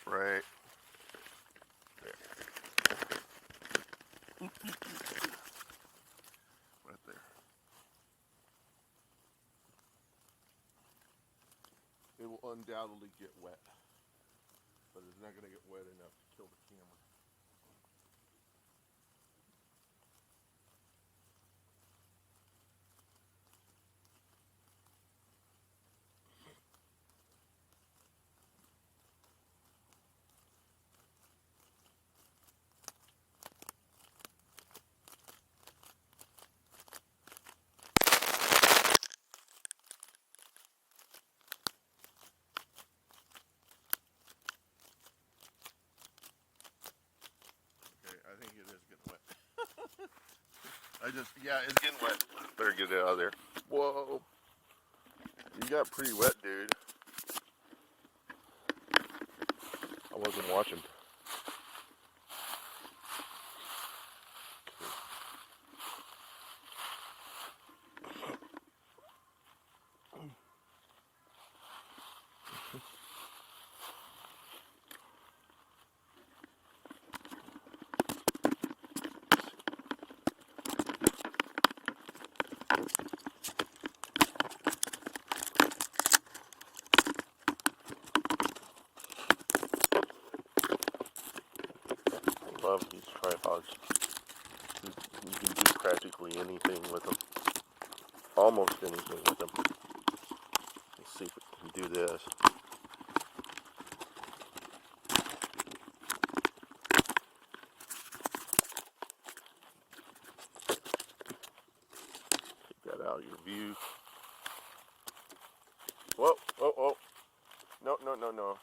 right there. Right there. It will undoubtedly get wet, but it's not going to get wet enough to kill the camera. I think it is getting wet. Yeah, it's getting wet. Better get it out of there. Whoa. You got pretty wet, dude. I wasn't watching. Love these tripods. You can do practically anything with them. Almost anything with them. Let's see if we can do this. Take that out of your view. Whoa, oh, oh. No, no, no, no.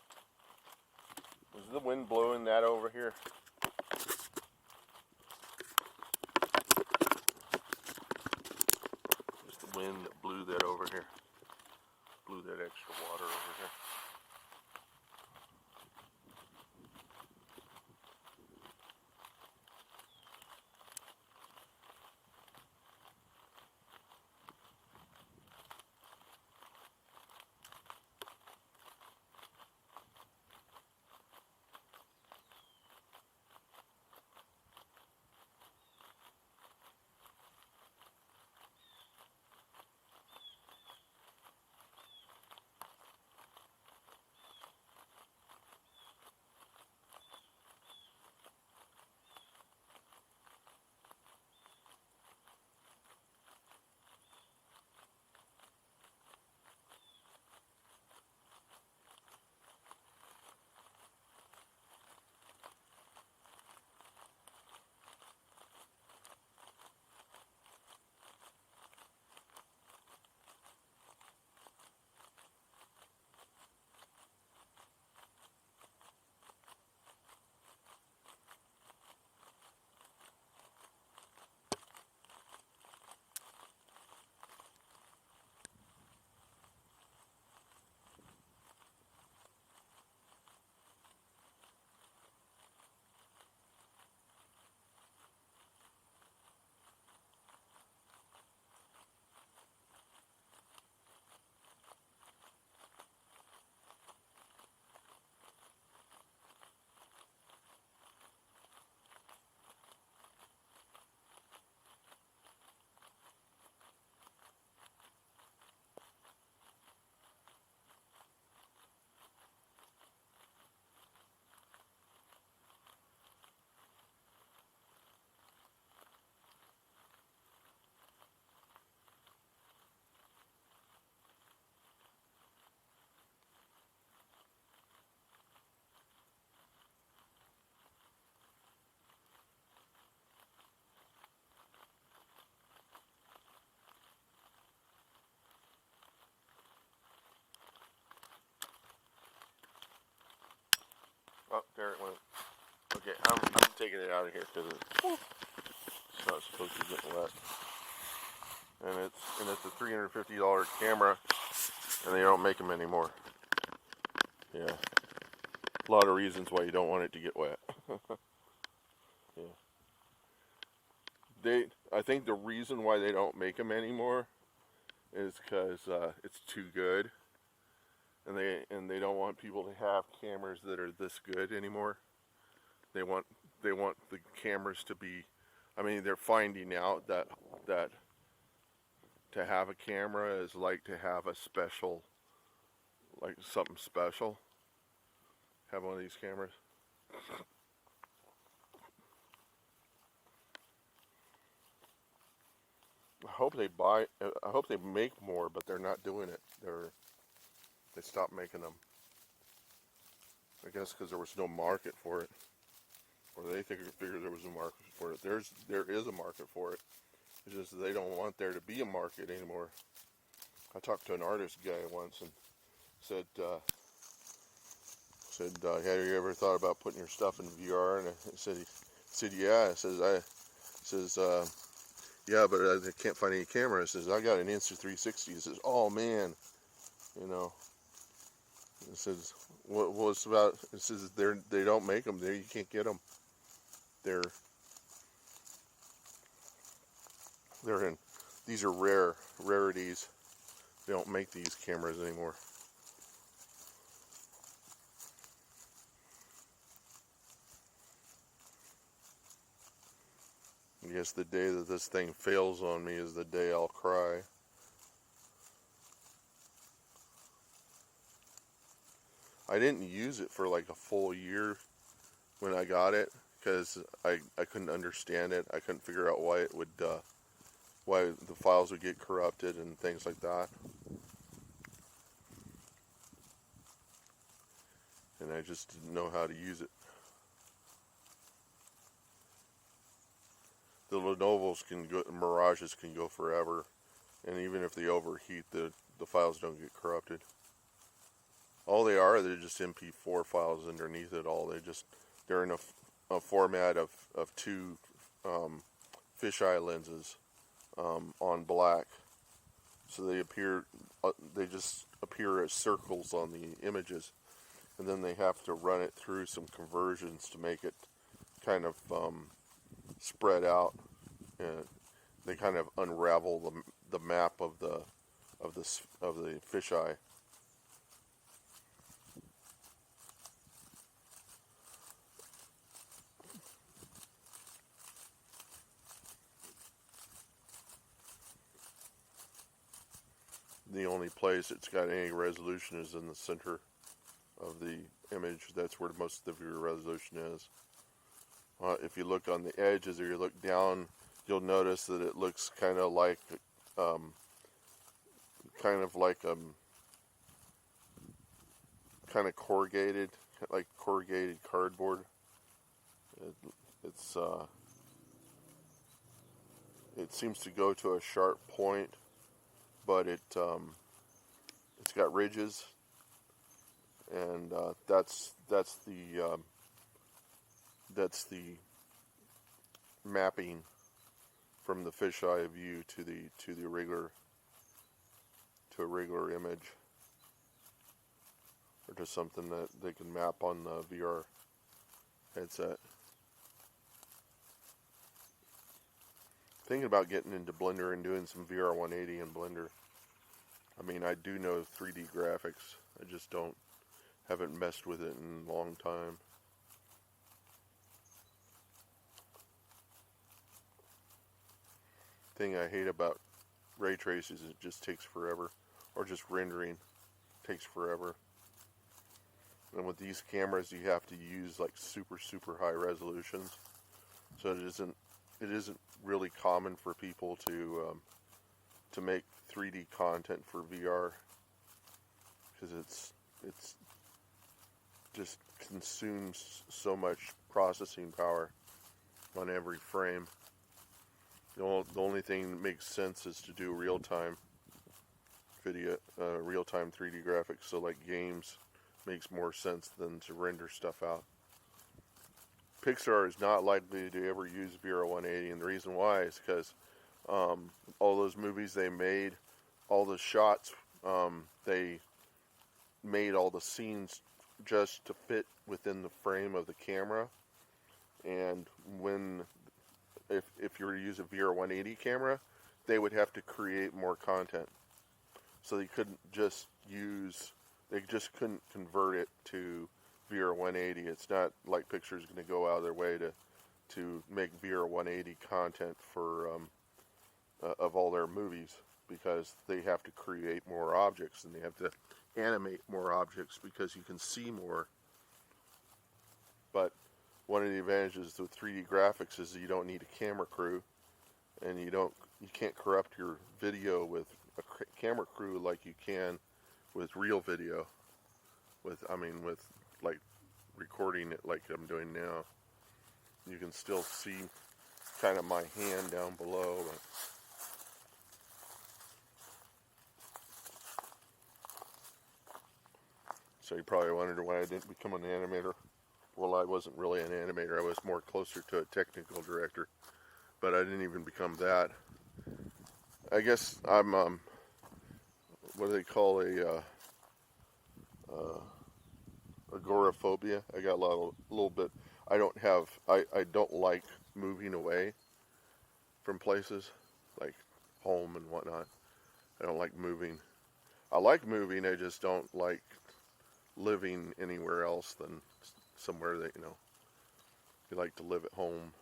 Is the wind blowing that over here? It's the wind that blew that over here. Blew that extra water over here. Oh, there it went. Okay, I'm taking it out of here because it's not supposed to get wet. And it's a $350 camera, and they don't make them anymore. Yeah, a lot of reasons why you don't want it to get wet. Yeah, I think the reason why they don't make them anymore is because it's too good. and they don't want people to have cameras that are this good anymore. They want the cameras to be. I mean, they're finding out that to have a camera is like to have a special, like something special. Have one of these cameras. I hope they make more, but they're not doing it. They stopped making them. I guess because there was no market for it, or they figured there was a market for it. There is a market for it. It's just they don't want there to be a market anymore. I talked to an artist guy once and said, "Have you ever thought about putting your stuff in VR?" And I said, "Yeah." Yeah, but I can't find any camera. He says, "I got an Insta360." He says, "Oh man, you know." It says, "What's about?" It says, "They don't make them there. You can't get them. They're in. These are rarities. They don't make these cameras anymore." I guess the day that this thing fails on me is the day I'll cry. I didn't use it for like a full year when I got it because I couldn't understand it. I couldn't figure out why it would why the files would get corrupted and things like that. And I just didn't know how to use it. The Lenovo's Mirages can go forever, and even if they overheat, the files don't get corrupted. All they're just MP4 files underneath it all. They're in a format of two fisheye lenses on black, so they just appear as circles on the images, and then they have to run it through some conversions to make it kind of spread out, and they kind of unravel the map of the fisheye. The only place it's got any resolution is in the center of the image. That's where most of your resolution is. If you look on the edges or you look down, you'll notice that it looks kind of like corrugated, like corrugated cardboard. It seems to go to a sharp point, but it's got ridges, and that's the mapping from the fisheye view to a regular image, or to something that they can map on the VR headset. Thinking about getting into Blender and doing some VR 180 in Blender. I mean, I do know 3D graphics. I just haven't messed with it in a long time. Thing I hate about ray tracing is it just takes forever, or just rendering takes forever. And with these cameras, you have to use like super high resolutions, so it isn't really common for people to make 3D content for VR, because it's just consumes so much processing power on every frame. The only thing that makes sense is to do real-time video, real-time 3D graphics. So like games makes more sense than to render stuff out. Pixar is not likely to ever use VR 180, and the reason why is because all those movies they made, all the shots, they made all the scenes just to fit within the frame of the camera, and if you were to use a VR 180 camera, they would have to create more content. So they couldn't just use they just couldn't convert it to VR 180. It's not like Pixar's going to go out of their way to make VR 180 content for of all their movies, because they have to create more objects and they have to animate more objects because you can see more. But one of the advantages with 3D graphics is that you don't need a camera crew, and you can't corrupt your video with a camera crew like you can with real video. With like recording it like I'm doing now. You can still see kind of my hand down below. So you probably wondered why I didn't become an animator. Well, I wasn't really an animator. I was more closer to a technical director. But I didn't even become that. I guess I'm, what do they call agoraphobia? I got a little bit, I don't like moving away from places, like home and whatnot. I don't like moving. I like moving, I just don't like living anywhere else than somewhere that, you like to live at home.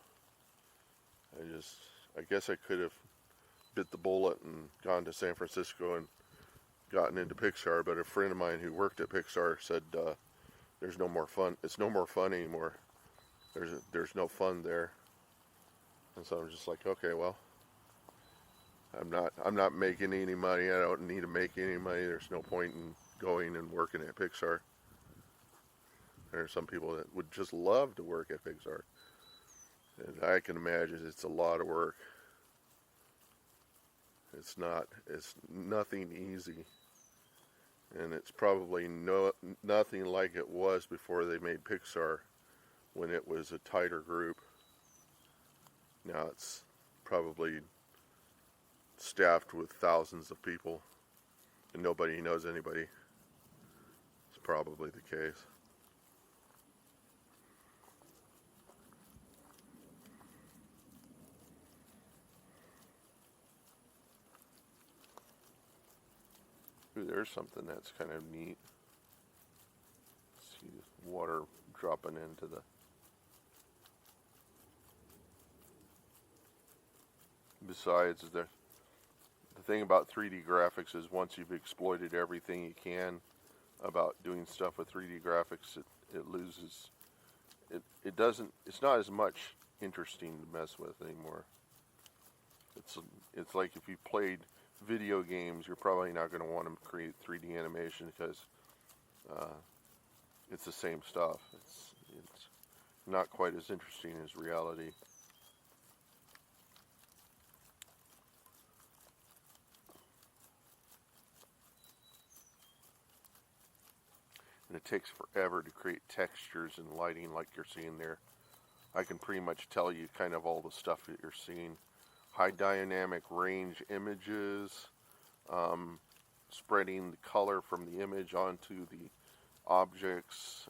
I guess I could have bit the bullet and gone to San Francisco and gotten into Pixar, but a friend of mine who worked at Pixar said there's no more fun. It's no more fun anymore. There's no fun there. And so I'm just like, okay, well, I'm not making any money. I don't need to make any money. There's no point in going and working at Pixar. There are some people that would just love to work at Pixar. And I can imagine it's a lot of work. It's nothing easy. And it's probably nothing like it was before they made Pixar, when it was a tighter group. Now it's probably staffed with thousands of people and nobody knows anybody. It's probably the case. Ooh, there's something that's kind of neat. See this water dropping into the... Besides, the thing about 3D graphics is once you've exploited everything you can about doing stuff with 3D graphics, it loses... It's not as much interesting to mess with anymore. It's like if you played video games, you're probably not going to want to create 3D animation because it's the same stuff. It's not quite as interesting as reality. And it takes forever to create textures and lighting like you're seeing there. I can pretty much tell you kind of all the stuff that you're seeing. High dynamic range images, spreading the color from the image onto the objects.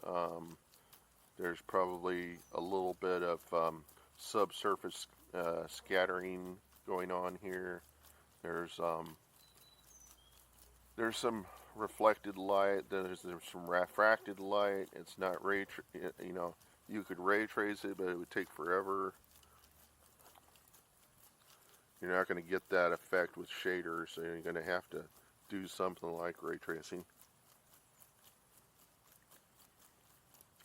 There's probably a little bit of subsurface scattering going on here. There's some reflected light. There's some refracted light. It's not you could ray trace it, but it would take forever. You're not going to get that effect with shaders, so you're going to have to do something like ray tracing.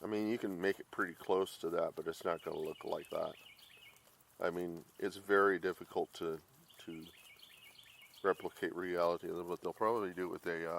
I mean, you can make it pretty close to that, but it's not going to look like that. I mean, it's very difficult to replicate reality, but they'll probably do it with AI.